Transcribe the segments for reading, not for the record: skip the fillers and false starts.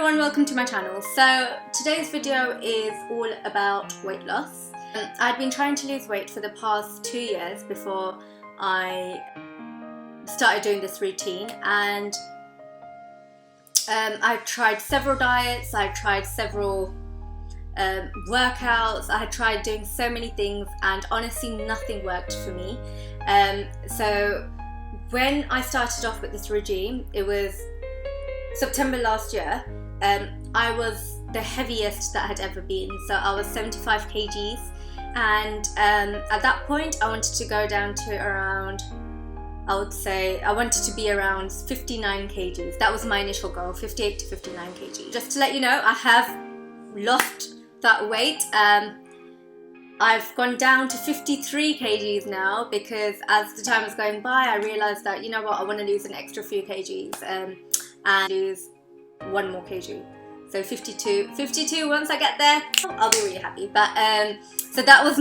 everyone, welcome to my channel. So today's video is all about weight loss. I'd been trying to lose weight for the past 2 years before I started doing this routine, and I tried several diets, I tried several workouts, I had tried doing so many things, and honestly nothing worked for me. So when I started off with this regime, it was September last year. I was the heaviest that I had ever been, so I was 75 kgs, and at that point I wanted to go down to around, I would say I wanted to be around 59 kgs. That was my initial goal, 58 to 59 kg. Just to let you know, I have lost that weight. I've gone down to 53 kgs now, because as the time was going by I realised that, you know what, I want to lose an extra few kgs and lose one more kg. So 52 once I get there, I'll be really happy. But so that is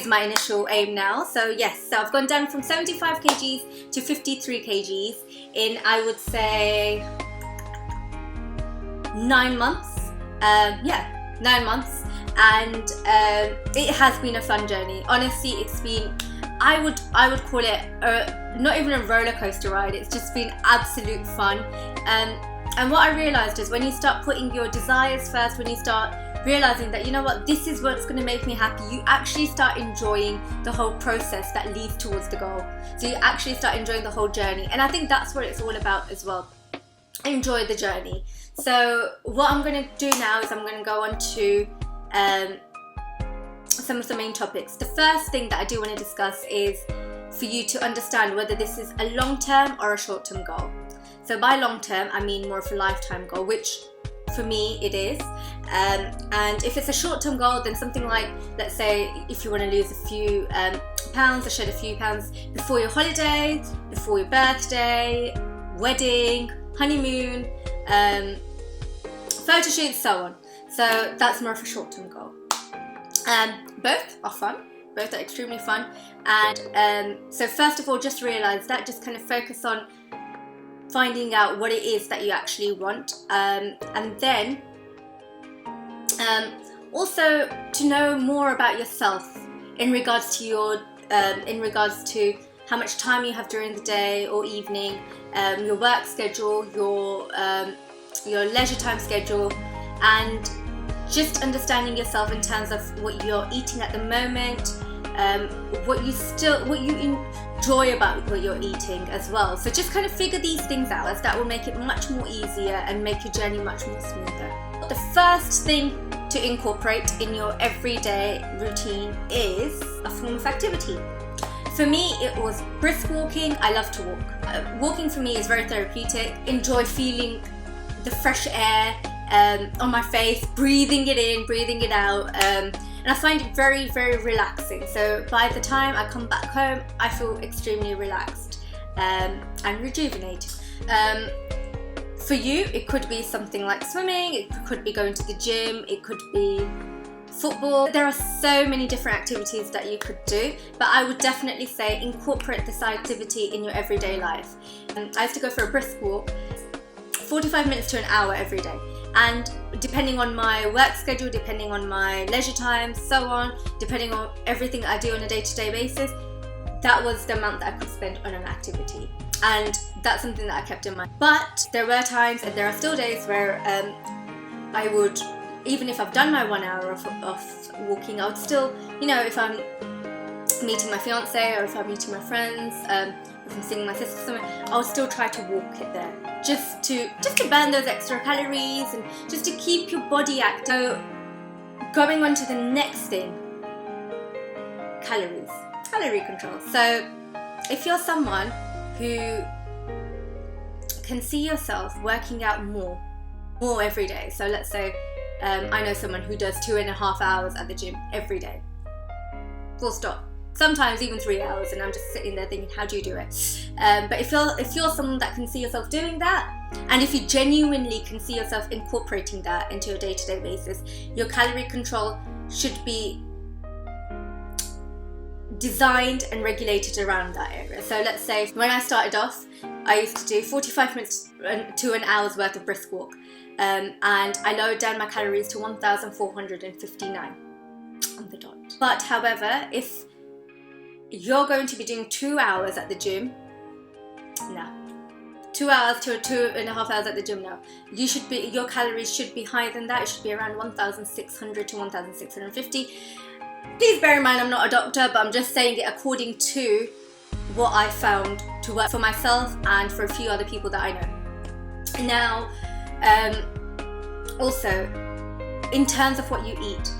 my initial aim now. So yes, so I've gone down from 75 kgs to 53 kgs in, I would say, 9 months. 9 months. And it has been a fun journey. Honestly, it's been, I would call it not even a roller coaster ride. It's just been absolute fun. And what I realized is, when you start putting your desires first, when you start realizing that, you know what, this is what's going to make me happy, you actually start enjoying the whole process that leads towards the goal. So you actually start enjoying the whole journey, and I think that's what it's all about as well. Enjoy the journey. So what I'm going to do now is I'm going to go on to some of the main topics. The first thing that I do want to discuss is for you to understand whether this is a long-term or a short-term goal. So by long-term, I mean more of a lifetime goal, which for me it is. And if it's a short-term goal, then something like, let's say, if you want to lose a few pounds or shed a few pounds before your holiday, before your birthday, wedding, honeymoon, photo shoots, so on. So that's more of a short-term goal. Both are fun. Both are extremely fun. And so first of all, just realize that, just kind of focus on finding out what it is that you actually want, and then also to know more about yourself in regards to your how much time you have during the day or evening, your work schedule, your leisure time schedule, and just understanding yourself in terms of what you're eating at the moment, what you enjoy about what you're eating as well. So just kind of figure these things out, as that will make it much more easier and make your journey much more smoother. The first thing to incorporate in your everyday routine is a form of activity. For me, it was brisk walking. I love to walk. Walking for me is very therapeutic. Enjoy feeling the fresh air on my face, breathing it in, breathing it out, and I find it very, very relaxing. So by the time I come back home, I feel extremely relaxed and rejuvenated. For you, it could be something like swimming, it could be going to the gym, it could be football. There are so many different activities that you could do, but I would definitely say incorporate this activity in your everyday life. I used to go for a brisk walk, 45 minutes to an hour every day. And depending on my work schedule, depending on my leisure time, so on, depending on everything I do on a day-to-day basis, that was the amount that I could spend on an activity. And that's something that I kept in mind. But there were times, and there are still days, where I would, even if I've done my 1 hour of walking, I would still, you know, if I'm meeting my fiance or if I'm meeting my friends, if I'm seeing my sister somewhere, I would still try to walk it there, just to burn those extra calories and just to keep your body active. So going on to the next thing, calorie control. So if you're someone who can see yourself working out more every day, so let's say I know someone who does 2.5 hours at the gym every day, full stop. Sometimes even 3 hours, and I'm just sitting there thinking, how do you do it? But if you're someone that can see yourself doing that, and if you genuinely can see yourself incorporating that into your day-to-day basis, your calorie control should be designed and regulated around that area. So let's say when I started off, I used to do 45 minutes to an hour's worth of brisk walk, and I lowered down my calories to 1,459 on the dot. But however, if you're going to be doing 2 hours at the gym, no. 2 hours to 2.5 hours at the gym, no. Your calories should be higher than that. It should be around 1,600 to 1,650. Please bear in mind, I'm not a doctor, but I'm just saying it according to what I found to work for myself and for a few other people that I know. Now, also, in terms of what you eat,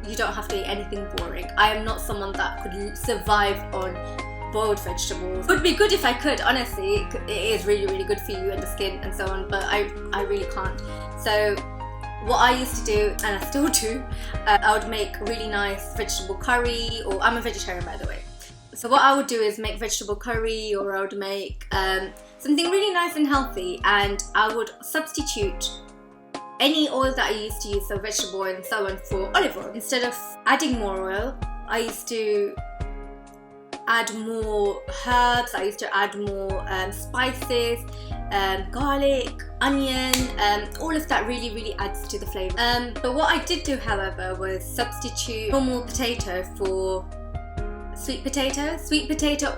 you don't have to eat anything boring. I am not someone that could survive on boiled vegetables. It would be good if I could, honestly. It is really, really good for you and the skin and so on, but I really can't. So what I used to do, and I still do, I would make really nice vegetable curry, or I'm a vegetarian by the way. So what I would do is make vegetable curry, or I would make something really nice and healthy, and I would substitute any oil that I used to use, so vegetable oil and so on, for olive oil. Instead of adding more oil, I used to add more herbs, I used to add more spices, garlic, onion, all of that really adds to the flavour. But what I did do, however, was substitute normal potato for sweet potato. Sweet potato,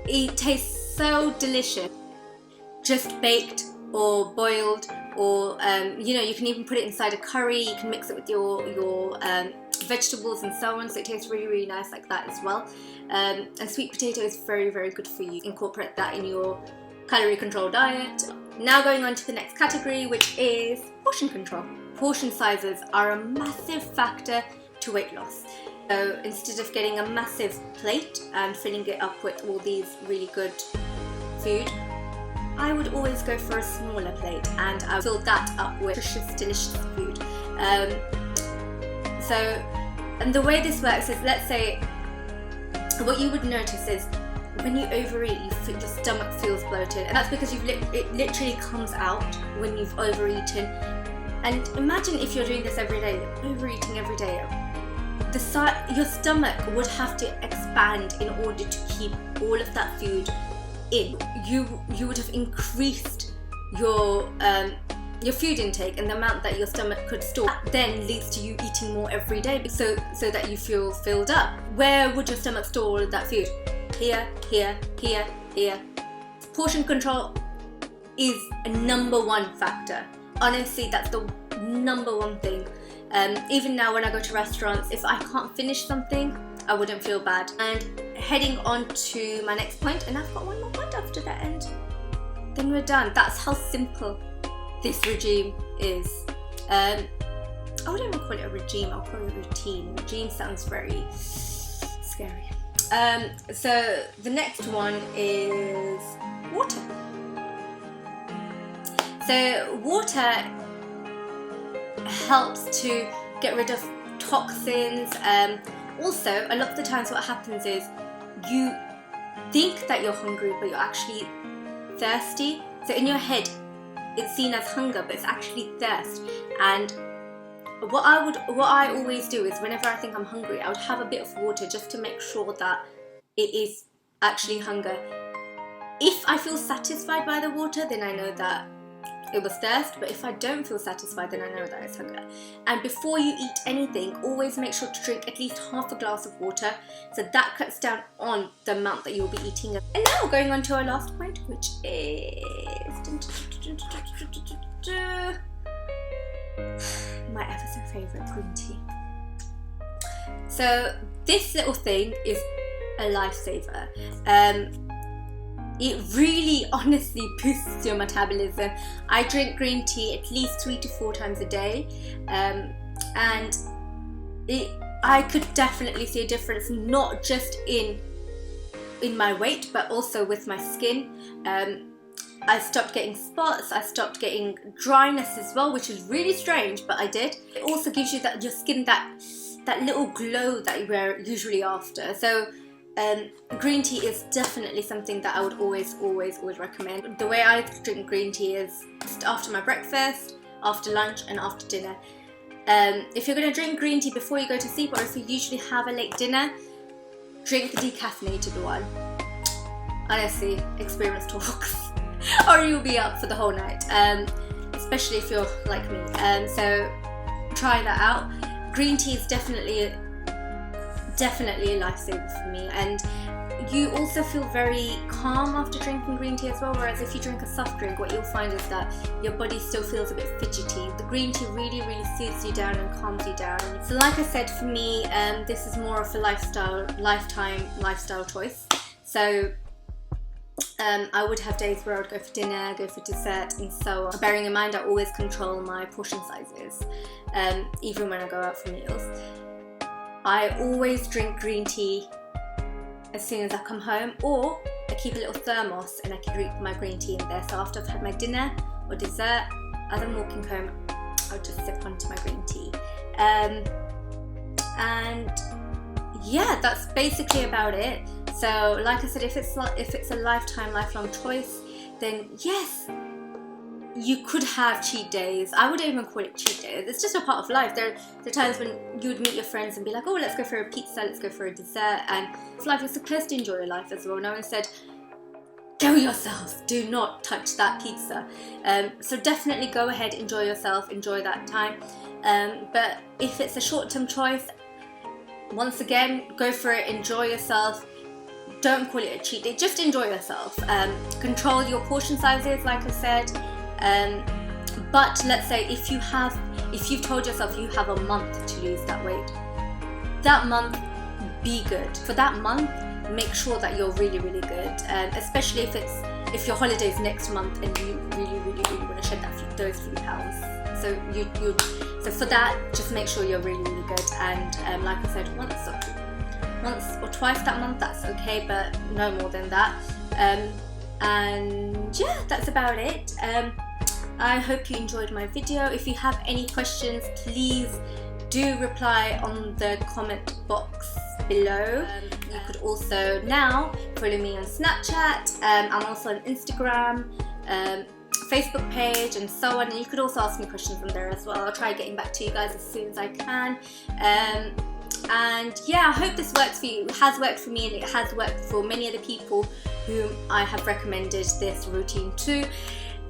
it tastes so delicious, just baked or boiled, or you can even put it inside a curry. You can mix it with your vegetables and so on, so it tastes really nice like that as well. And sweet potato is very good for you. Incorporate that in your calorie control diet. Now going on to the next category, which is portion control. Portion sizes are a massive factor to weight loss. So instead of getting a massive plate and filling it up with all these really good food, I would always go for a smaller plate, and I would fill that up with delicious food. And the way this works is, let's say, what you would notice is when you overeat, your stomach feels bloated, and that's because it literally comes out when you've overeaten. And imagine if you're doing this every day, overeating every day. Your stomach would have to expand in order to keep all of that food in. You would have increased your food intake and the amount that your stomach could store. That then leads to you eating more every day, so that you feel filled up. Where would your stomach store all of that food? Here. Portion control is a #1 factor. Honestly, that's the #1 thing. Even now when I go to restaurants, if I can't finish something, I wouldn't feel bad. And heading on to my next point, and I've got one more point after that, and then we're done. That's how simple this regime is. I wouldn't even call it a regime, I'll call it a routine. Regime sounds very scary. So the next one is water. So water helps to get rid of toxins. Also, a lot of the times what happens is you think that you're hungry, but you're actually thirsty. So in your head, it's seen as hunger, but it's actually thirst. And what I always do is, whenever I think I'm hungry, I would have a bit of water just to make sure that it is actually hunger. If I feel satisfied by the water, then I know that it was thirst, but if I don't feel satisfied, then I know that it's hunger. And before you eat anything, always make sure to drink at least half a glass of water, so that cuts down on the amount that you'll be eating. And now going on to our last point, which is my ever so favourite, green tea. So this little thing is a lifesaver. It really honestly boosts your metabolism. I drink green tea at least 3 to 4 times a day, and I could definitely see a difference, not just in my weight, but also with my skin. I stopped getting spots, I stopped getting dryness as well, which is really strange, but I did. It also gives you your skin that little glow that you wear usually after. So green tea is definitely something that I would always recommend. The way I drink green tea is just after my breakfast, after lunch, and after dinner. If you're going to drink green tea before you go to sleep, or if you usually have a late dinner, drink the decaffeinated one. Honestly, experience talks. Or you'll be up for the whole night, especially if you're like me. So try that out. Green tea is definitely a lifesaver for me, and you also feel very calm after drinking green tea as well, whereas if you drink a soft drink, what you'll find is that your body still feels a bit fidgety. The green tea really soothes you down and calms you down. So like I said, for me, this is more of a lifetime lifestyle choice. So I would have days where I would go for dinner, go for dessert, and so on. Bearing in mind I always control my portion sizes, even when I go out for meals. I always drink green tea as soon as I come home, or I keep a little thermos and I can drink my green tea in there. So after I've had my dinner or dessert, as I'm walking home, I'll just sip onto my green tea. And yeah, that's basically about it. So like I said, if it's a lifelong choice, then yes, you could have cheat days. I wouldn't even call it cheat days. It's just a part of life. There are times when you would meet your friends and be like, oh, let's go for a pizza, let's go for a dessert. And it's life. You're supposed to enjoy your life as well. No one said, kill yourself. Do not touch that pizza. So definitely go ahead, enjoy yourself, enjoy that time. But if it's a short-term choice, once again, go for it, enjoy yourself. Don't call it a cheat day, just enjoy yourself. Control your portion sizes, like I said. But let's say if you've told yourself you have a month to lose that weight, that month, be good. For that month, make sure that you're really good, especially if your holiday's next month and you really want to shed those few pounds. So for that, just make sure you're really good. And like I said, once or twice that month, that's okay, but no more than that. And yeah, that's about it. I hope you enjoyed my video. If you have any questions, please do reply on the comment box below. You could also now follow me on Snapchat. I'm also on Instagram, Facebook page, and so on. And you could also ask me questions on there as well. I'll try getting back to you guys as soon as I can. And yeah, I hope this works for you. It has worked for me, and it has worked for many other people whom I have recommended this routine to.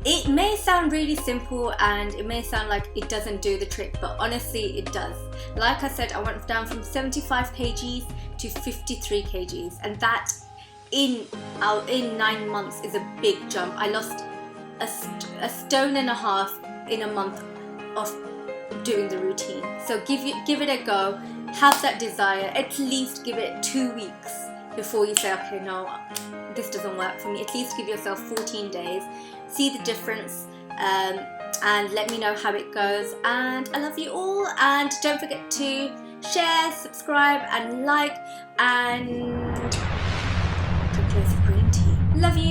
It may sound really simple and it may sound like it doesn't do the trick, but honestly it does. Like I said, I went down from 75 kgs to 53 kgs, and that in 9 months is a big jump. I lost a stone and a half in a month of doing the routine. So give it a go. Have that desire. At least give it 2 weeks before you say, okay, no, this doesn't work for me. At least give yourself 14 days. See the difference, and let me know how it goes. And I love you all, and don't forget to share, subscribe and like, and drink loads of green tea. Love you.